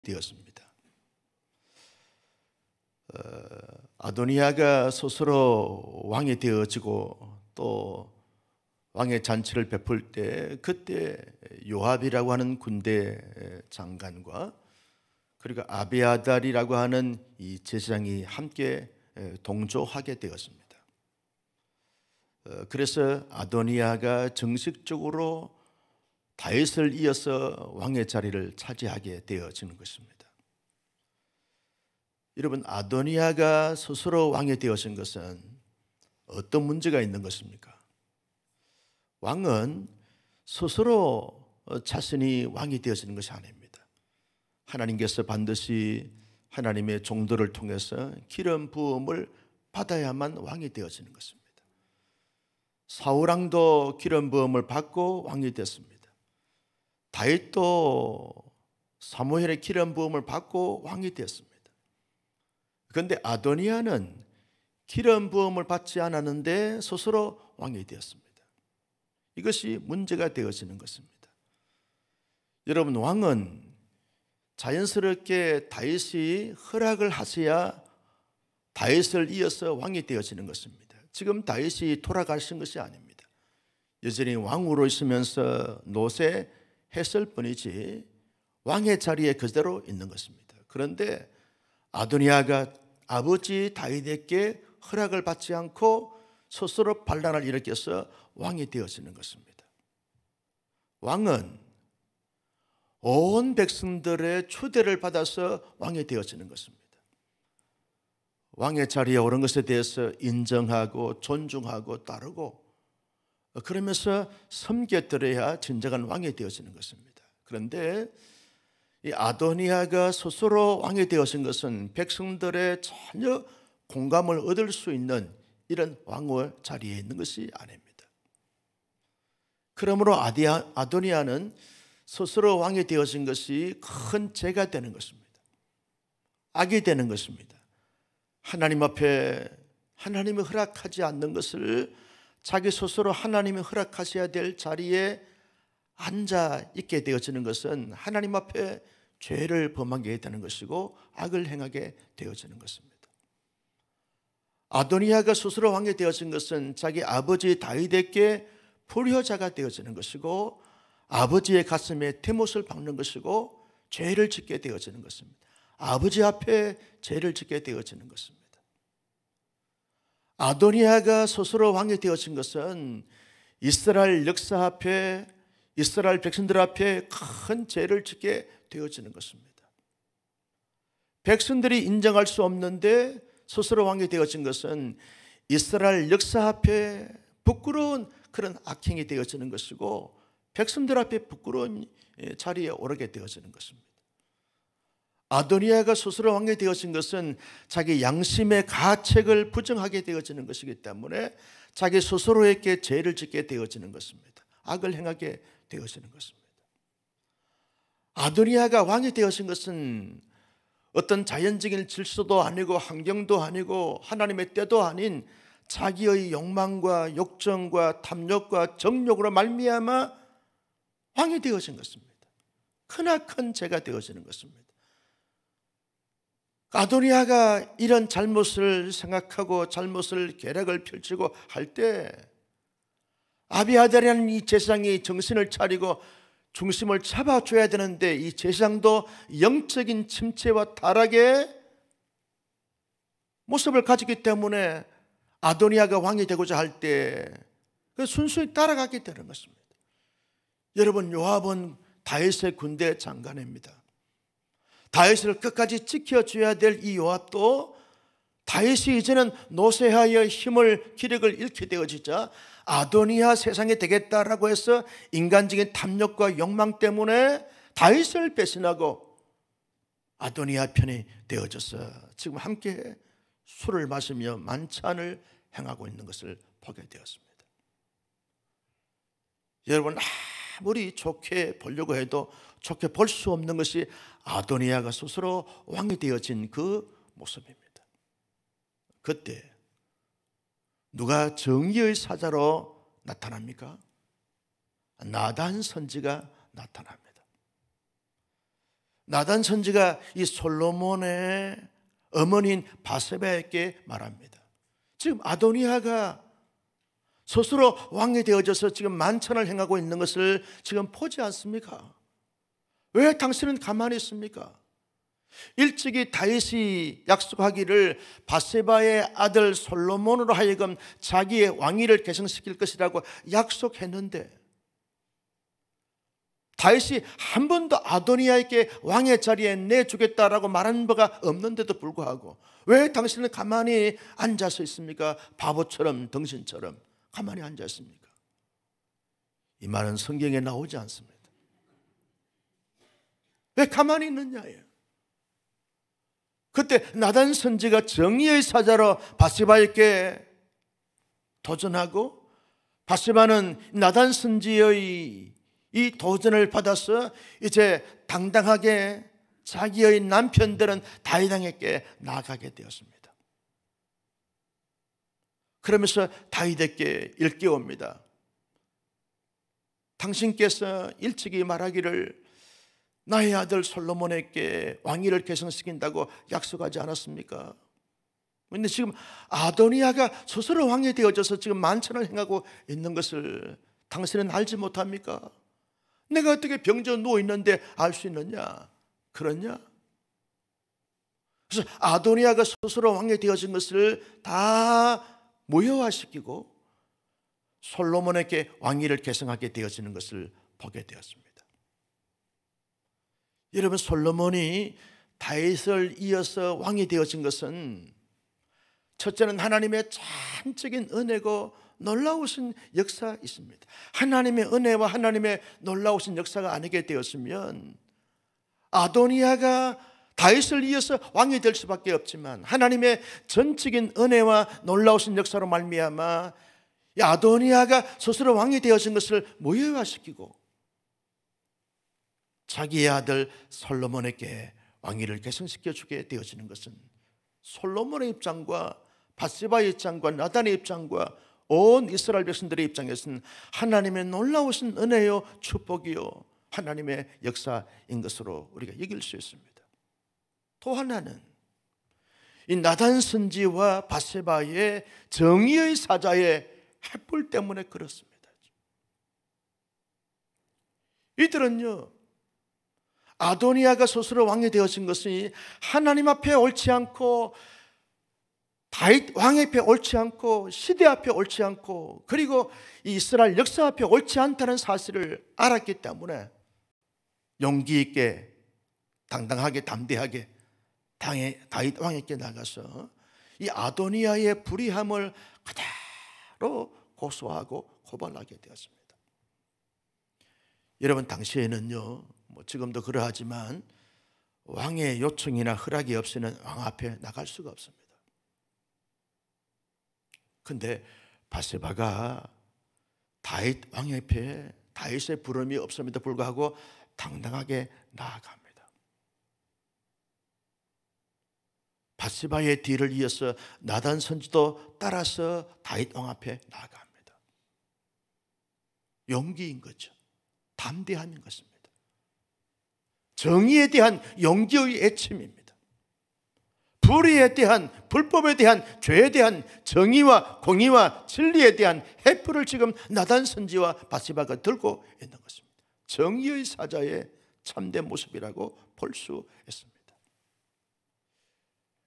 되었습니다. 아도니아가 스스로 왕이 되어지고 또 왕의 잔치를 베풀 때 그때 요압이라고 하는 군대 장관과 그리고 아비아달이라고 하는 이 제사장이 함께 동조하게 되었습니다. 그래서 아도니아가 정식적으로 다윗을 이어서 왕의 자리를 차지하게 되어지는 것입니다. 여러분, 아도니아가 스스로 왕이 되어진 것은 어떤 문제가 있는 것입니까? 왕은 스스로 자신이 왕이 되어지는 것이 아닙니다. 하나님께서 반드시 하나님의 종들을 통해서 기름 부음을 받아야만 왕이 되어지는 것입니다. 사울왕도 기름 부음을 받고 왕이 됐습니다. 다윗도 사무엘의 기름 부음을 받고 왕이 되었습니다. 그런데 아도니아는 기름 부음을 받지 않았는데 스스로 왕이 되었습니다. 이것이 문제가 되어지는 것입니다. 여러분, 왕은 자연스럽게 다윗이 허락을 하셔야 다윗을 이어서 왕이 되어지는 것입니다. 지금 다윗이 돌아가신 것이 아닙니다. 여전히 왕으로 있으면서 노새했을 뿐이지 왕의 자리에 그대로 있는 것입니다. 그런데 아도니아가 아버지 다윗에게 허락을 받지 않고 스스로 반란을 일으켜서 왕이 되어지는 것입니다. 왕은 온 백성들의 초대를 받아서 왕이 되어지는 것입니다. 왕의 자리에 오른 것에 대해서 인정하고 존중하고 따르고 그러면서 섬겨드려야 진정한 왕이 되어지는 것입니다. 그런데 이 아도니아가 스스로 왕이 되어진 것은 백성들의 전혀 공감을 얻을 수 있는 이런 왕의 자리에 있는 것이 아닙니다. 그러므로 아도니아는 스스로 왕이 되어진 것이 큰 죄가 되는 것입니다. 악이 되는 것입니다. 하나님 앞에 하나님이 허락하지 않는 것을 자기 스스로 하나님이 허락하셔야 될 자리에 앉아 있게 되어지는 것은 하나님 앞에 죄를 범하게 되는 것이고 악을 행하게 되어지는 것입니다. 아도니아가 스스로 왕이 되어진 것은 자기 아버지 다윗에게 불효자가 되어지는 것이고 아버지의 가슴에 대못을 박는 것이고 죄를 짓게 되어지는 것입니다. 아버지 앞에 죄를 짓게 되어지는 것입니다. 아도니아가 스스로 왕이 되어진 것은 이스라엘 역사 앞에 이스라엘 백성들 앞에 큰 죄를 짓게 되어지는 것입니다. 백성들이 인정할 수 없는데 스스로 왕이 되어진 것은 이스라엘 역사 앞에 부끄러운 그런 악행이 되어지는 것이고 백성들 앞에 부끄러운 자리에 오르게 되어지는 것입니다. 아도니아가 스스로 왕이 되어진 것은 자기 양심의 가책을 부정하게 되어지는 것이기 때문에 자기 스스로에게 죄를 짓게 되어지는 것입니다. 악을 행하게 되어지는 것입니다. 아도니아가 왕이 되어진 것은 어떤 자연적인 질서도 아니고 환경도 아니고 하나님의 때도 아닌 자기의 욕망과 욕정과 탐욕과 정욕으로 말미암아 왕이 되어진 것입니다. 크나큰 죄가 되어지는 것입니다. 아도니아가 이런 잘못을 생각하고 잘못을 계략을 펼치고 할 때 아비아달이라는 이 제사장이 정신을 차리고 중심을 잡아줘야 되는데 이 제사장도 영적인 침체와 타락의 모습을 가지기 때문에 아도니아가 왕이 되고자 할 때 순순히 따라가게 되는 것입니다. 여러분, 요압은 다윗의 군대 장관입니다. 다윗을 끝까지 지켜줘야 될 이 요압도 다윗이 이제는 노쇠하여 힘을 기력을 잃게 되어지자 아도니아 세상에 되겠다라고 해서 인간적인 탐욕과 욕망 때문에 다윗을 배신하고 아도니아 편이 되어져서 지금 함께 술을 마시며 만찬을 행하고 있는 것을 보게 되었습니다. 여러분, 아무리 좋게 보려고 해도 좋게 볼 수 없는 것이 아도니아가 스스로 왕이 되어진 그 모습입니다. 그때 누가 정의의 사자로 나타납니까? 나단 선지가 나타납니다. 나단 선지가 이 솔로몬의 어머니인 바세바에게 말합니다. 지금 아도니아가 스스로 왕이 되어져서 지금 만천을 행하고 있는 것을 지금 보지 않습니까? 왜 당신은 가만히 있습니까? 일찍이 다윗이 약속하기를 바세바의 아들 솔로몬으로 하여금 자기의 왕위를 계승시킬 것이라고 약속했는데 다윗이 한 번도 아도니아에게 왕의 자리에 내주겠다라고 말한 바가 없는데도 불구하고 왜 당신은 가만히 앉아서 있습니까? 바보처럼 덩신처럼 가만히 앉아 있습니까? 이 말은 성경에 나오지 않습니다. 왜 가만히 있느냐예요. 그때 나단 선지가 정의의 사자로 바세바에게 도전하고 바세바는 나단 선지의 이 도전을 받아서 이제 당당하게 자기의 남편들은 다윗에게 나아가게 되었습니다. 그러면서 다윗에게 일깨웁니다. 당신께서 일찍이 말하기를 나의 아들 솔로몬에게 왕위를 계승시킨다고 약속하지 않았습니까? 그런데 지금 아도니아가 스스로 왕이 되어져서 지금 만천을 행하고 있는 것을 당신은 알지 못합니까? 내가 어떻게 병져 누워있는데 알 수 있느냐? 그렇냐? 그래서 아도니아가 스스로 왕이 되어진 것을 다 무효화시키고 솔로몬에게 왕위를 계승하게 되어지는 것을 보게 되었습니다. 여러분, 솔로몬이 다윗을 이어서 왕이 되어진 것은 첫째는 하나님의 전적인 은혜고 놀라우신 역사 있습니다. 하나님의 은혜와 하나님의 놀라우신 역사가 아니게 되었으면 아도니아가 다윗을 이어서 왕이 될 수밖에 없지만 하나님의 전적인 은혜와 놀라우신 역사로 말미암아 아도니아가 스스로 왕이 되어진 것을 무효화시키고 자기의 아들 솔로몬에게 왕위를 계승시켜 주게 되어지는 것은 솔로몬의 입장과 바세바의 입장과 나단의 입장과 온 이스라엘 백성들의 입장에서는 하나님의 놀라우신 은혜요 축복이요 하나님의 역사인 것으로 우리가 여길 수 있습니다. 또 하나는 이 나단 선지와 바세바의 정의의 사자의 횃불 때문에 그렇습니다. 이들은요, 아도니아가 스스로 왕이 되어진 것이 하나님 앞에 옳지 않고 다윗 왕 앞에 옳지 않고 시대 앞에 옳지 않고 그리고 이 이스라엘 역사 앞에 옳지 않다는 사실을 알았기 때문에 용기 있게 당당하게 담대하게 다윗 왕에게 나가서 이 아도니아의 불의함을 그대로 고소하고 고발하게 되었습니다. 여러분, 당시에는요, 지금도 그러하지만 왕의 요청이나 허락이 없이는 왕 앞에 나갈 수가 없습니다. 근데 바세바가 다윗 왕 앞에 다윗의 부름이 없음에도 불구하고 당당하게 나아갑니다. 바세바의 뒤를 이어서 나단 선지도 따라서 다윗 왕 앞에 나아갑니다. 용기인 거죠. 담대함인 것입니다. 정의에 대한 용기의 애침입니다. 불의에 대한, 불법에 대한, 죄에 대한 정의와 공의와 진리에 대한 횃불을 지금 나단 선지와 바세바가 들고 있는 것입니다. 정의의 사자의 참된 모습이라고 볼 수 있습니다.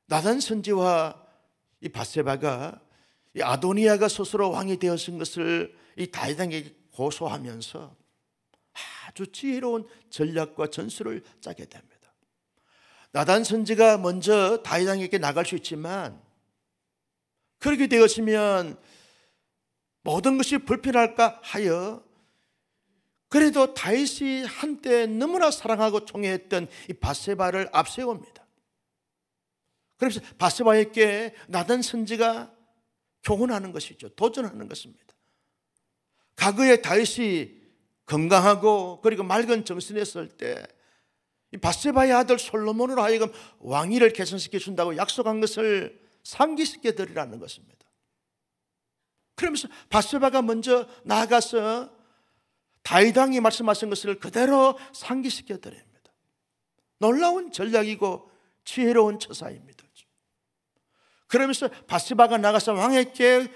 나단 선지와 이 바세바가 이 아도니아가 스스로 왕이 되었은 것을 이 다윗에게 고소하면서 아주 지혜로운 전략과 전술을 짜게 됩니다. 나단 선지가 먼저 다윗 왕에게 나갈 수 있지만 그렇게 되었으면 모든 것이 불편할까 하여 그래도 다윗이 한때 너무나 사랑하고 총애했던 이 바세바를 앞세웁니다. 그래서 바세바에게 나단 선지가 교훈하는 것이죠. 도전하는 것입니다. 과거에 다윗이 건강하고 그리고 맑은 정신이었을 때 이 바세바의 아들 솔로몬으로 하여금 왕위를 계승시켜 준다고 약속한 것을 상기시켜 드리라는 것입니다. 그러면서 바세바가 먼저 나아가서 다윗 왕이 말씀하신 것을 그대로 상기시켜 드립니다. 놀라운 전략이고 지혜로운 처사입니다. 그러면서 바세바가 나가서 왕에게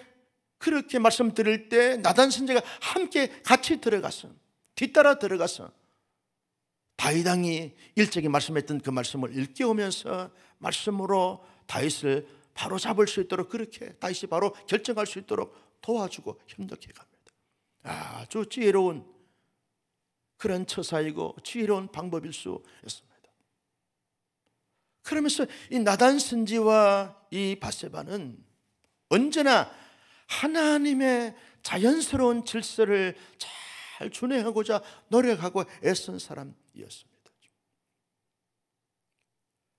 그렇게 말씀드릴 때 나단 선지자가 함께 같이 들어가서 뒤따라 들어가서 다윗 왕이 일찍이 말씀했던 그 말씀을 일깨우면서 말씀으로 다윗을 바로 잡을 수 있도록, 그렇게 다윗이 바로 결정할 수 있도록 도와주고 협력해 갑니다. 아주 지혜로운 그런 처사이고 지혜로운 방법일 수 있습니다. 그러면서 이 나단 선지와 이 바세바는 언제나 하나님의 자연스러운 질서를 잘 준행하고자 노력하고 애쓴 사람이었습니다.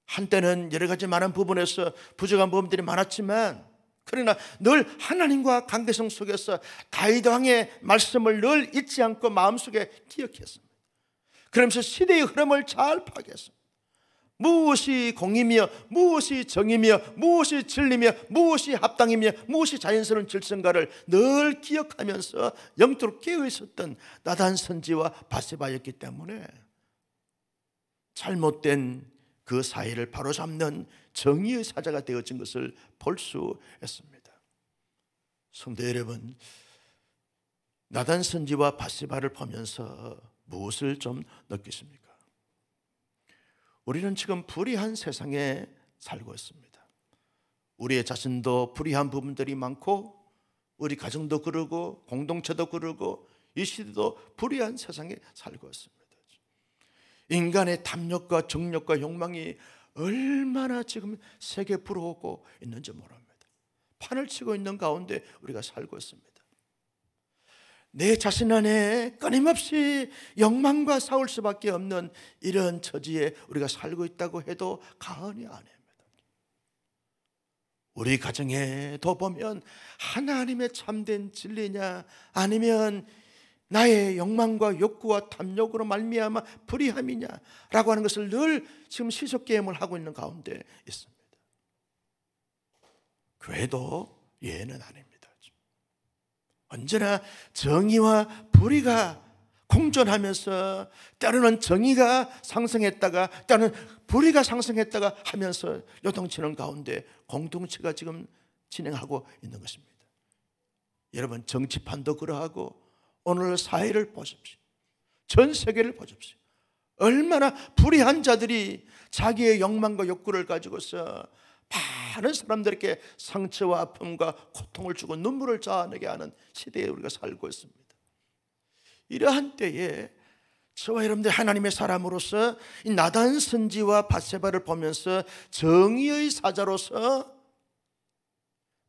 한때는 여러 가지 많은 부분에서 부족한 부분들이 많았지만, 그러나 늘 하나님과 관계성 속에서 다윗 왕의 말씀을 늘 잊지 않고 마음속에 기억했습니다. 그러면서 시대의 흐름을 잘 파악했습니다. 무엇이 공이며 무엇이 정이며 무엇이 진리며 무엇이 합당이며 무엇이 자연스러운 질서인가를 늘 기억하면서 영적으로 깨어있었던 나단 선지와 바세바였기 때문에 잘못된 그 사이를 바로잡는 정의의 사자가 되어진 것을 볼 수 있습니다. 성도 여러분, 나단 선지와 바세바를 보면서 무엇을 좀 느끼십니까? 우리는 지금 불의한 세상에 살고 있습니다. 우리의 자신도 불의한 부분들이 많고, 우리 가정도 그러고 공동체도 그러고 이 시대도 불의한 세상에 살고 있습니다. 인간의 탐욕과 정욕과 욕망이 얼마나 지금 세계 불어오고 있는지 모릅니다. 판을 치고 있는 가운데 우리가 살고 있습니다. 내 자신 안에 끊임없이 욕망과 싸울 수밖에 없는 이런 처지에 우리가 살고 있다고 해도 과언이 아닙니다. 우리 가정에도 보면 하나님의 참된 진리냐 아니면 나의 욕망과 욕구와 탐욕으로 말미암아 불의함이냐라고 하는 것을 늘 지금 시속게임을 하고 있는 가운데 있습니다. 교회도 예외는 아닙니다. 언제나 정의와 불의가 공존하면서 때로는 정의가 상승했다가 때로는 불의가 상승했다가 하면서 요동치는 가운데 공동체가 지금 진행하고 있는 것입니다. 여러분, 정치판도 그러하고 오늘 사회를 보십시오. 전 세계를 보십시오. 얼마나 불의한 자들이 자기의 욕망과 욕구를 가지고서 많은 사람들에게 상처와 아픔과 고통을 주고 눈물을 자아내게 하는 시대에 우리가 살고 있습니다. 이러한 때에 저와 여러분들 하나님의 사람으로서 이 나단 선지와 바세바를 보면서 정의의 사자로서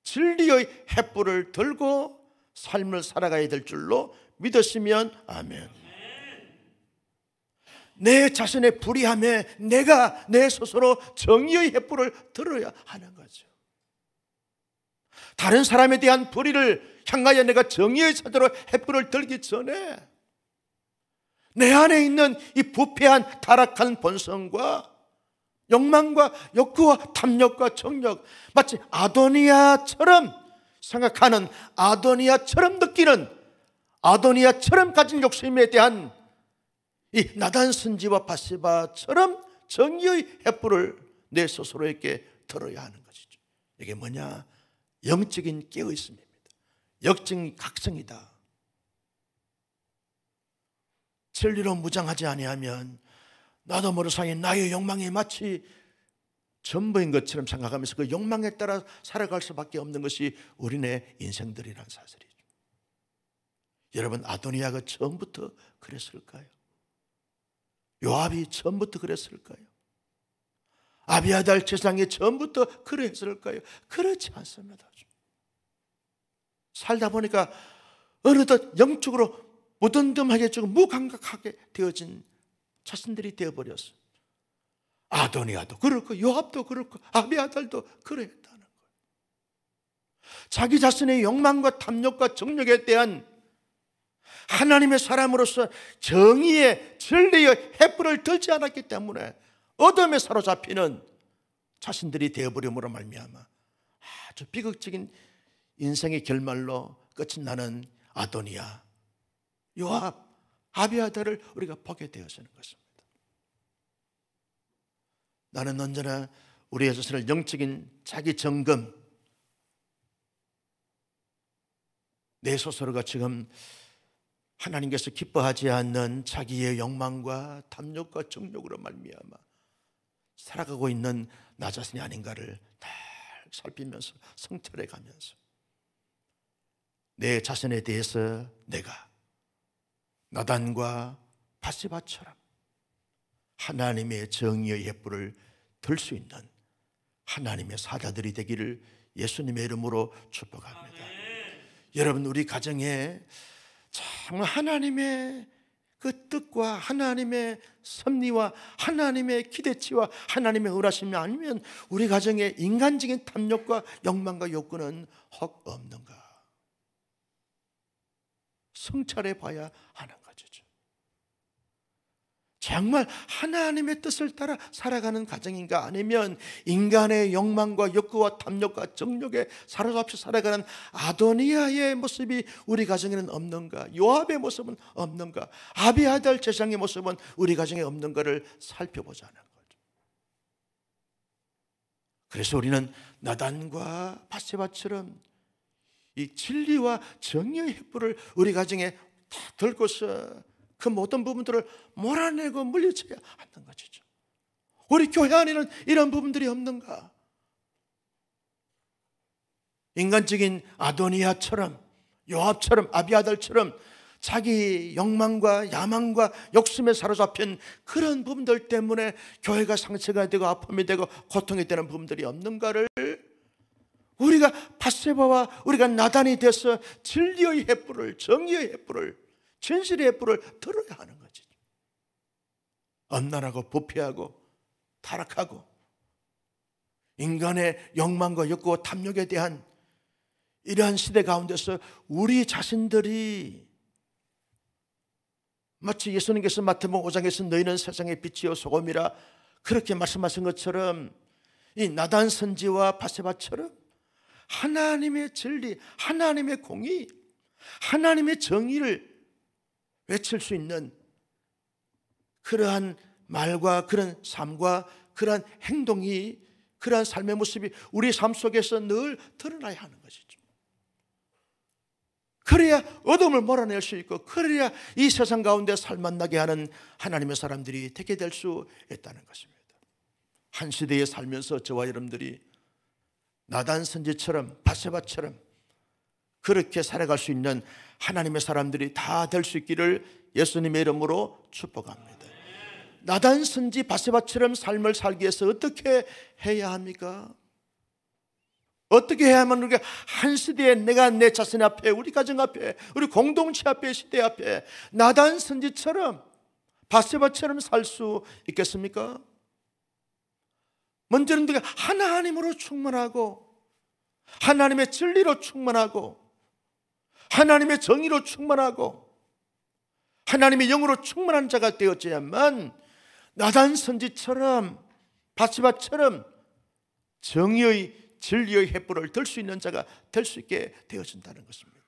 진리의 횃불을 들고 삶을 살아가야 될 줄로 믿으시면 아멘. 내 자신의 불의함에 내가 내 스스로 정의의 횃불을 들어야 하는 거죠. 다른 사람에 대한 불의를 향하여 내가 정의의 사자로 횃불을 들기 전에 내 안에 있는 이 부패한 타락한 본성과 욕망과 욕구와 탐욕과 정욕, 마치 아도니아처럼 생각하는, 아도니아처럼 느끼는, 아도니아처럼 가진 욕심에 대한 이 나단 선지와 바세바처럼 정의의 횃불을 내 스스로에게 들어야 하는 것이죠. 이게 뭐냐? 영적인 깨어있음입니다. 영적인 각성이다. 진리로 무장하지 아니하면 나도 모르사이 나의 욕망이 마치 전부인 것처럼 생각하면서 그 욕망에 따라 살아갈 수밖에 없는 것이 우리네 인생들이란 사실이죠. 여러분, 아도니아가 처음부터 그랬을까요? 요압이 처음부터 그랬을까요? 아비아달 제사장이 처음부터 그랬을까요? 그렇지 않습니다. 살다 보니까 어느덧 영적으로 무덤덤하게 조금 무감각하게 되어진 자신들이 되어버렸어요. 아도니아도 그렇고 요압도 그렇고 아비아달도 그랬다는 거예요. 자기 자신의 욕망과 탐욕과 정욕에 대한 하나님의 사람으로서 정의의 진리의 횃불을 들지 않았기 때문에 어둠에 사로잡히는 자신들이 되어버림으로 말미암아 아주 비극적인 인생의 결말로 끝이 나는 아도니아, 요압, 아비아달을 우리가 보게 되어지는 것입니다. 나는 언제나 우리의 자신을 영적인 자기 점검, 내 스스로가 지금 하나님께서 기뻐하지 않는 자기의 욕망과 탐욕과 정욕으로 말미암아 살아가고 있는 나 자신이 아닌가를 잘 살피면서 성찰해 가면서 내 자신에 대해서 내가 나단과 바세바처럼 하나님의 정의의 횃불을 들 수 있는 하나님의 사자들이 되기를 예수님의 이름으로 축복합니다. 여러분, 우리 가정에 정말 하나님의 그 뜻과 하나님의 섭리와 하나님의 기대치와 하나님의 의라심이 아니면 우리 가정에 인간적인 탐욕과 욕망과 욕구는 혹 없는가? 성찰해 봐야 하는 것이죠. 정말 하나님의 뜻을 따라 살아가는 가정인가, 아니면 인간의 욕망과 욕구와 탐욕과 정욕에 사로잡혀 살아가는 아도니아의 모습이 우리 가정에는 없는가, 요압의 모습은 없는가, 아비아달 제사장의 모습은 우리 가정에 없는가를 살펴보자는 거죠. 그래서 우리는 나단과 바세바처럼 이 진리와 정의의 횃불을 우리 가정에 다 들고서 그 모든 부분들을 몰아내고 물리쳐야 하는 것이죠. 우리 교회 안에는 이런 부분들이 없는가? 인간적인 아도니아처럼, 요압처럼, 아비아달처럼 자기 욕망과 야망과 욕심에 사로잡힌 그런 부분들 때문에 교회가 상처가 되고 아픔이 되고 고통이 되는 부분들이 없는가를 우리가 바세바와 우리가 나단이 돼서 진리의 횃불을, 정의의 횃불을, 진실의 횃불을 들어야 하는 거지. 엄난하고 부패하고 타락하고 인간의 욕망과 욕구와 탐욕에 대한 이러한 시대 가운데서 우리 자신들이 마치 예수님께서 마태복음 5장에서 너희는 세상의 빛이요 소금이라 그렇게 말씀하신 것처럼 이 나단 선지와 바세바처럼 하나님의 진리, 하나님의 공의, 하나님의 정의를 외칠 수 있는 그러한 말과 그런 삶과 그러한 행동이, 그러한 삶의 모습이 우리 삶 속에서 늘 드러나야 하는 것이죠. 그래야 어둠을 몰아낼 수 있고, 그래야 이 세상 가운데 살만나게 하는 하나님의 사람들이 되게 될 수 있다는 것입니다. 한 시대에 살면서 저와 여러분들이 나단 선지처럼 바세바처럼 그렇게 살아갈 수 있는 하나님의 사람들이 다 될 수 있기를 예수님의 이름으로 축복합니다. 나단 선지 바세바처럼 삶을 살기 위해서 어떻게 해야 합니까? 어떻게 해야만 우리가 한 시대에 내가 내 자신 앞에, 우리 가정 앞에, 우리 공동체 앞에, 시대 앞에 나단 선지처럼 바세바처럼 살 수 있겠습니까? 먼저는 우리가 하나님으로 충만하고 하나님의 진리로 충만하고 하나님의 정의로 충만하고 하나님의 영으로 충만한 자가 되어져야만 나단 선지처럼 바세바처럼 정의의 진리의 횃불을 들 수 있는 자가 될 수 있게 되어진다는 것입니다.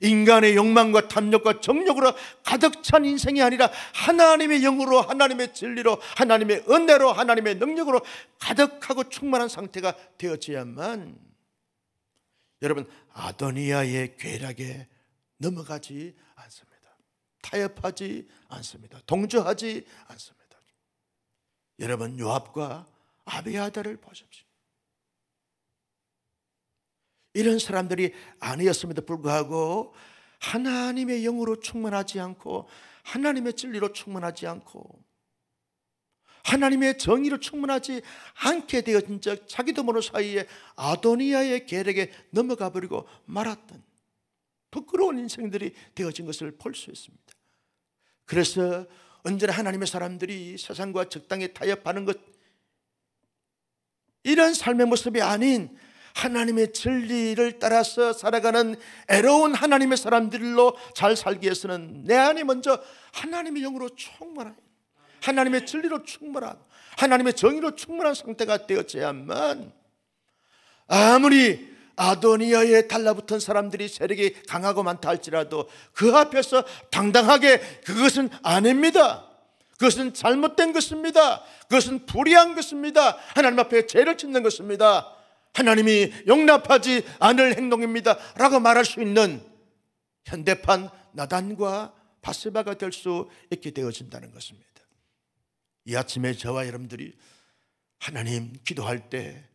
인간의 욕망과 탐욕과 정욕으로 가득 찬 인생이 아니라 하나님의 영으로, 하나님의 진리로, 하나님의 은혜로, 하나님의 능력으로 가득하고 충만한 상태가 되어져야만 여러분 아도니아의 궤락에 넘어가지 않습니다. 타협하지 않습니다. 동조하지 않습니다. 여러분 요압과 아비아달을 보십시오. 이런 사람들이 아니었음에도 불구하고 하나님의 영으로 충만하지 않고 하나님의 진리로 충만하지 않고 하나님의 정의로 충만하지 않게 되어진 적 자기도 모르는 사이에 아도니아의 계략에 넘어가 버리고 말았던 부끄러운 인생들이 되어진 것을 볼 수 있습니다. 그래서 언제나 하나님의 사람들이 세상과 적당히 타협하는 것, 이런 삶의 모습이 아닌 하나님의 진리를 따라서 살아가는 애로운 하나님의 사람들로 잘 살기 위해서는 내 안에 먼저 하나님의 영으로 충만한, 하나님의 진리로 충만한, 하나님의 정의로 충만한 상태가 되어져야만 아무리 아도니아에 달라붙은 사람들이 세력이 강하고 많다 할지라도 그 앞에서 당당하게 그것은 아닙니다, 그것은 잘못된 것입니다. 그것은 불의한 것입니다. 하나님 앞에 죄를 짓는 것입니다. 하나님이 용납하지 않을 행동입니다 라고 말할 수 있는 현대판 나단과 바세바가 될 수 있게 되어진다는 것입니다. 이 아침에 저와 여러분들이 하나님 기도할 때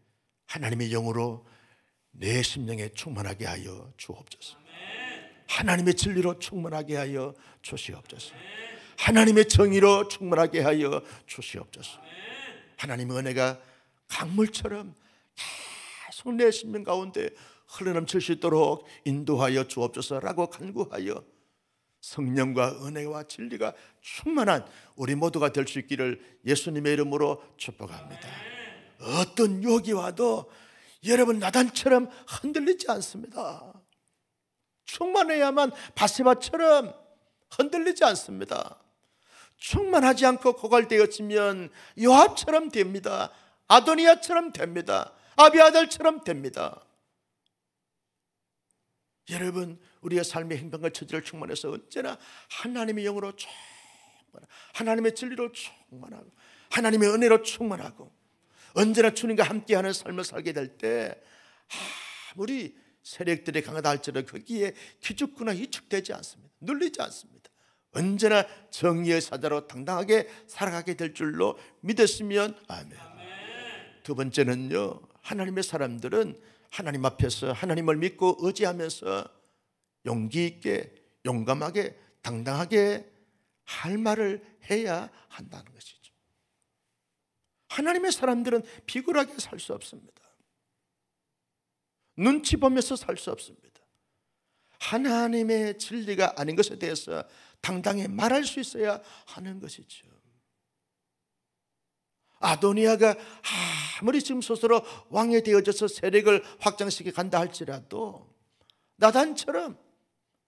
하나님의 영으로 내 심령에 충만하게 하여 주옵소서. 하나님의 진리로 충만하게 하여 주시옵소서. 하나님의 정의로 충만하게 하여 주시옵소서. 하나님의 은혜가 강물처럼 계속 내 심령 가운데 흘러넘칠 수 있도록 인도하여 주옵소서라고 간구하여 성령과 은혜와 진리가 충만한 우리 모두가 될 수 있기를 예수님의 이름으로 축복합니다. 어떤 유혹이 와도 여러분 나단처럼 흔들리지 않습니다. 충만해야만 바세바처럼 흔들리지 않습니다. 충만하지 않고 고갈되어지면 요압처럼 됩니다. 아도니아처럼 됩니다. 아비아달처럼 됩니다. 여러분, 우리의 삶의 행방과 처지를 충만해서 언제나 하나님의 영으로 충만하고 하나님의 진리로 충만하고 하나님의 은혜로 충만하고 언제나 주님과 함께하는 삶을 살게 될 때 아무리 세력들이 강하다 할지라도 거기에 기죽거나 위축되지 않습니다. 눌리지 않습니다. 언제나 정의의 사자로 당당하게 살아가게 될 줄로 믿었으면 아멘. 두 번째는요, 하나님의 사람들은 하나님 앞에서 하나님을 믿고 의지하면서 용기 있게 용감하게 당당하게 할 말을 해야 한다는 것이죠. 하나님의 사람들은 비굴하게 살 수 없습니다. 눈치 보면서 살 수 없습니다. 하나님의 진리가 아닌 것에 대해서 당당히 말할 수 있어야 하는 것이죠. 아도니아가 아무리 지금 스스로 왕이 되어져서 세력을 확장시켜 간다 할지라도 나단처럼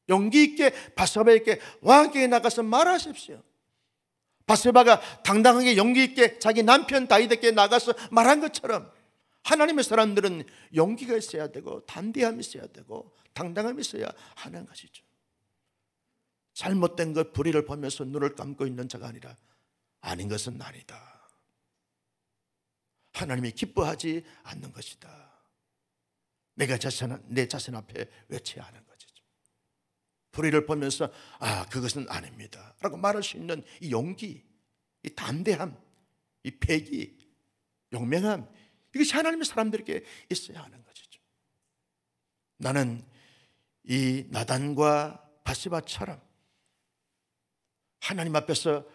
용기 있게 바세바에게 왕에게 나가서 말하십시오. 바세바가 당당하게 용기 있게 자기 남편 다윗에게 나가서 말한 것처럼 하나님의 사람들은 용기가 있어야 되고 담대함이 있어야 되고 당당함이 있어야 하는 것이죠. 잘못된 것 불의를 보면서 눈을 감고 있는 자가 아니라 아닌 것은 아니다. 하나님이 기뻐하지 않는 것이다. 내 자신 앞에 외쳐야 하는 것이죠. 불의를 보면서 그것은 아닙니다 라고 말할 수 있는 이 용기, 이 담대함, 이 패기, 용맹함, 이것이 하나님의 사람들에게 있어야 하는 것이죠. 나는 이 나단과 바세바처럼 하나님 앞에서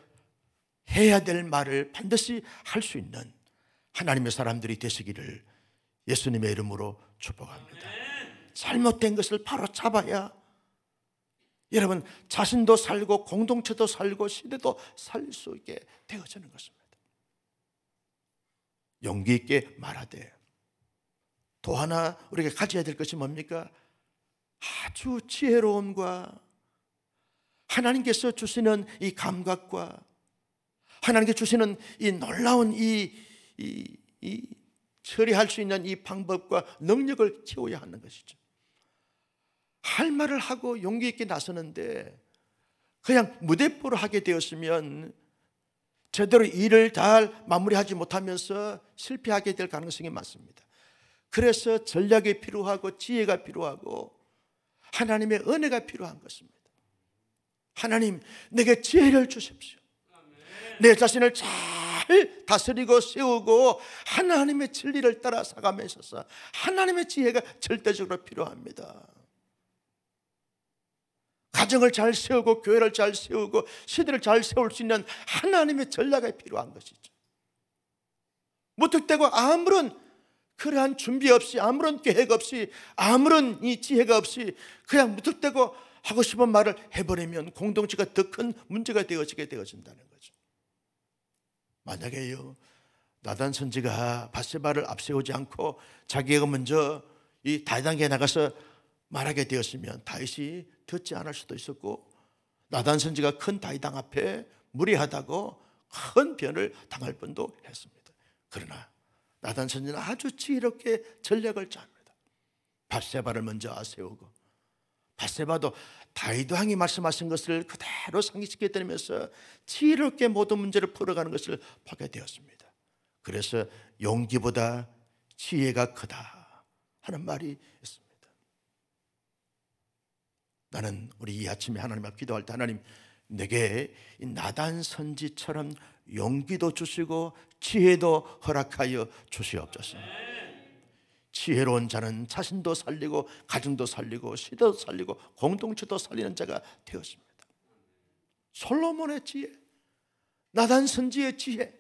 해야 될 말을 반드시 할 수 있는 하나님의 사람들이 되시기를 예수님의 이름으로 축복합니다. 잘못된 것을 바로 잡아야 여러분 자신도 살고 공동체도 살고 시대도 살 수 있게 되어지는 것입니다. 용기 있게 말하되 또 하나 우리가 가져야 될 것이 뭡니까? 아주 지혜로움과 하나님께서 주시는 이 감각과 하나님께서 주시는 이 놀라운 이 처리할 수 있는 이 방법과 능력을 키워야 하는 것이죠. 할 말을 하고 용기 있게 나서는데 그냥 무대뽀로 하게 되었으면 제대로 일을 잘 마무리하지 못하면서 실패하게 될 가능성이 많습니다. 그래서 전략이 필요하고 지혜가 필요하고 하나님의 은혜가 필요한 것입니다. 하나님, 내게 지혜를 주십시오. 내 자신을 잘 다스리고 세우고 하나님의 진리를 따라 살아가며 있어서 하나님의 지혜가 절대적으로 필요합니다. 가정을 잘 세우고 교회를 잘 세우고 시대를 잘 세울 수 있는 하나님의 전략이 필요한 것이죠. 무턱대고 아무런 그러한 준비 없이 아무런 계획 없이 아무런 이 지혜가 없이 그냥 무턱대고 하고 싶은 말을 해버리면 공동체가 더 큰 문제가 되어진다는 거죠. 만약에요 나단 선지가 바세바를 앞세우지 않고 자기가 먼저 이 다윗에게 나가서 말하게 되었으면 다윗이 듣지 않을 수도 있었고 나단 선지가 큰 다윗 앞에 무리하다고 큰 변을 당할 뻔도 했습니다. 그러나 나단 선지는 아주 지혜롭게 전략을 짭니다. 바세바를 먼저 세우고 바세바도 다윗 왕이 말씀하신 것을 그대로 상기시켜드리면서 지혜롭게 모든 문제를 풀어가는 것을 보게 되었습니다. 그래서 용기보다 지혜가 크다 하는 말이 있습니다. 나는 우리 이 아침에 하나님 앞 기도할 때 하나님 내게 이 나단 선지처럼 용기도 주시고 지혜도 허락하여 주시옵소서. 지혜로운 자는 자신도 살리고 가정도 살리고 시대도 살리고 공동체도 살리는 자가 되었습니다. 솔로몬의 지혜, 나단 선지의 지혜,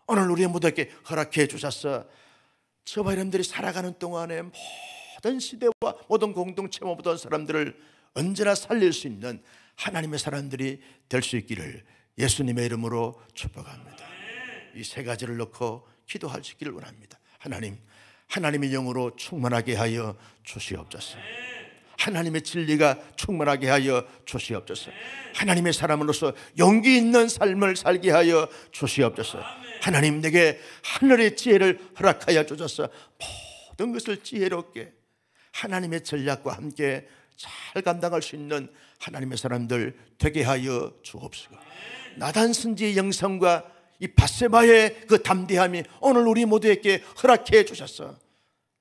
오늘 우리 모두에게 허락해 주셔서 저와 여러분들이 살아가는 동안에 모든 시대와 모든 공동체와 모든 사람들을 언제나 살릴 수 있는 하나님의 사람들이 될 수 있기를 예수님의 이름으로 축복합니다. 이 세 가지를 넣고 기도할 수 있기를 원합니다. 하나님, 하나님의 영으로 충만하게 하여 주시옵소서. 하나님의 진리가 충만하게 하여 주시옵소서. 하나님의 사람으로서 용기 있는 삶을 살게 하여 주시옵소서. 하나님, 내게 하늘의 지혜를 허락하여 주셔서 모든 것을 지혜롭게 하나님의 전략과 함께 잘 감당할 수 있는 하나님의 사람들 되게 하여 주옵소서. 나단 선지의 영성과 이 밧세바의 그 담대함이 오늘 우리 모두에게 허락해 주셔서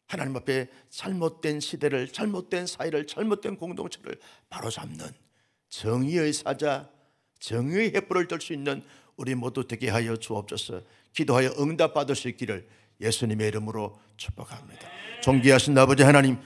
하나님 앞에 잘못된 시대를, 잘못된 사회를, 잘못된 공동체를 바로잡는 정의의 사자, 정의의 횃불을 들 수 있는 우리 모두 되게 하여 주옵소서. 기도하여 응답받을 수 있기를 예수님의 이름으로 축복합니다. 존귀하신 아버지 하나님,